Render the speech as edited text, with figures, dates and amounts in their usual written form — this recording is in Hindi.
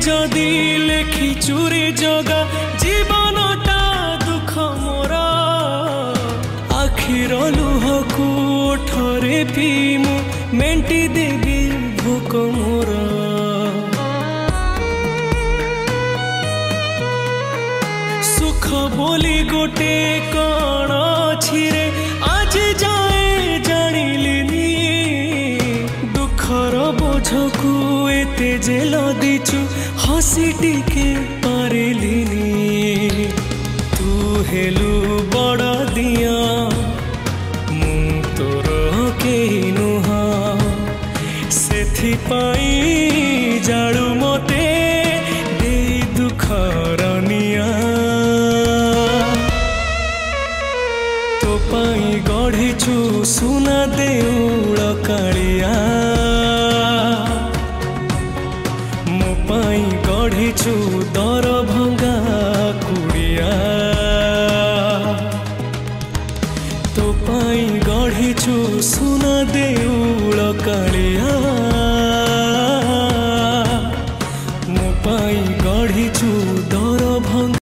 जदि लेखी चूरी जगा जीवनटा दुख मोर आखिर लुह को ठरे पीमु मेंटी देवी भोक मोर सुख बोली गोटे कण अछि रे आज जाए जानिलिनी दुखर बोझ को एते जे लदिछु हसी टिके पारिलिनी तू हेलु बड़ दिया मु तोर केही नुह सेथिपाई जाळु मते दे दुखर निया तो पाई गढ़िछु सुना देउळ कालिया मो पाई गढ़िछु दर भंगा कुड़िया तो पाई गढ़िछु सुना दे